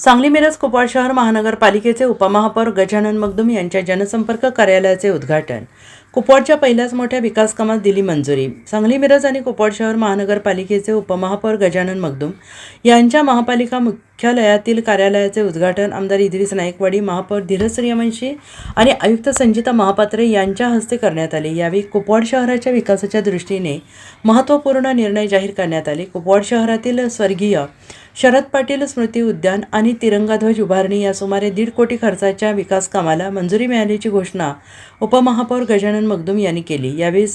सांगली मिरज कुपवाड शहर महानगरपालिकेचे उपमहापौर गजानन मगदुम यांच्या जनसंपर्क कार्यालयाचे उद्घाटन। कुपवाडच्या पहिल्याच मोठ्या विकास कामास दिली मंजुरी। सांगली मिरज आणि कुपवाड शहर महानगरपालिकेचे उपमहापौर गजानन मगदुम यांच्या महापालिका मुख्यालयातील कार्यालयाचे उद्घाटन आमदार इद्रिस नाईकवाडी, महापौर धीरज सूर्यवंशी आणि आयुक्त संजिता महापात्रे यांच्या हस्ते करण्यात आले। यावेळी कुपवाड शहराच्या विकासाच्या दृष्टीने महत्त्वपूर्ण निर्णय जाहीर करण्यात आले। कुपवाड शहरातील स्वर्गीय शरद पाटील स्मृती उद्यान आणि तिरंगाध्वज उभारणी या सुमारे 1.5 कोटी खर्चाच्या विकास कामाला मंजुरी मिळाल्याची घोषणा उपमहापौर गजानन मगदुम यांनी केली। यावेळी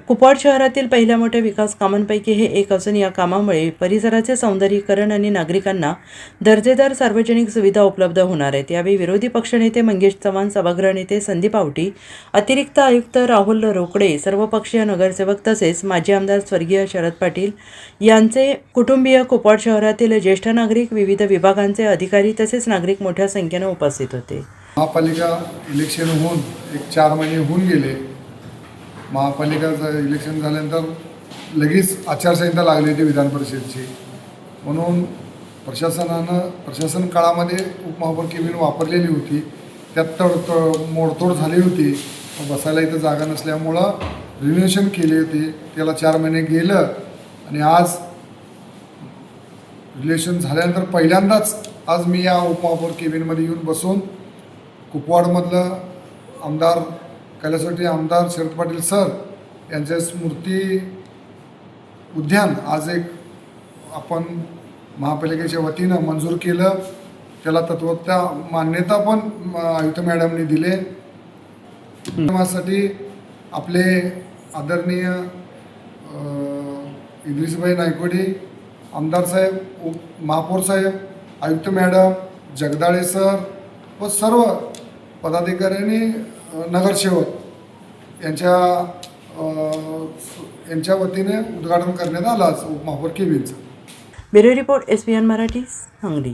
कुपवाड शहरातील पहिल्या मोठ्या विकास कामांपैकी हे एक असून या कामामुळे परिसराचे सौंदर्यीकरण आणि नागरिकांना दर्जेदार सार्वजनिक सुविधा उपलब्ध होणार आहेत। यावेळी विरोधी पक्षनेते मंगेश चव्हाण, सभागृह नेते संदीप आवटी, अतिरिक्त आयुक्त राहुल रोकडे, सर्वपक्षीय नगरसेवक तसेच माजी आमदार स्वर्गीय शरद पाटील यांचे कुटुंबीय, कुपवाड शहरातील ज्येष्ठ नागरिक, विविध विभागांचे अधिकारी तसेच नागरिक मोठ्या संख्येने उपस्थित होते। महापालिका इलेक्शन होऊन 4 महिने होऊन गेले। महापालिकाचं इलेक्शन झाल्यानंतर लगेच आचारसंहिता लागली होती विधान परिषदेची, म्हणून प्रशासन काळामध्ये उपमहापौर केबिन वापरलेली होती, त्यात मोडतोड झाली होती। बसायला इथं जागा नसल्यामुळं रिनोव्हेशन केली होती, त्याला 4 महिने गेलं आणि आज रिलेशन झाल्यानंतर पहिल्यांदाच आज मी या उपमहापौर केबिनमध्ये येऊन बसून कुपवाडमधलं आमदार कैलासवासी आमदार शरद पाटील सर यांच्या स्मृती उद्यान आज एक आपण महापालिकेच्या वतीनं मंजूर केलं। त्याला तत्वता मान्यता पण आयुक्त मॅडमने दिले। त्यासाठी आपले आदरणीय इद्रिसभाई नाईकवाडी आमदार साहेब, महापौर साहेब, आयुक्त मॅडम, जगदाळे सर व सर्व पदाधिकाऱ्यांनी, नगरसेवक यांच्या वतीने उद्घाटन करण्यात आलं आज उपमहापौर केबिनचं। Bureau report SBN Marathi, Sangli.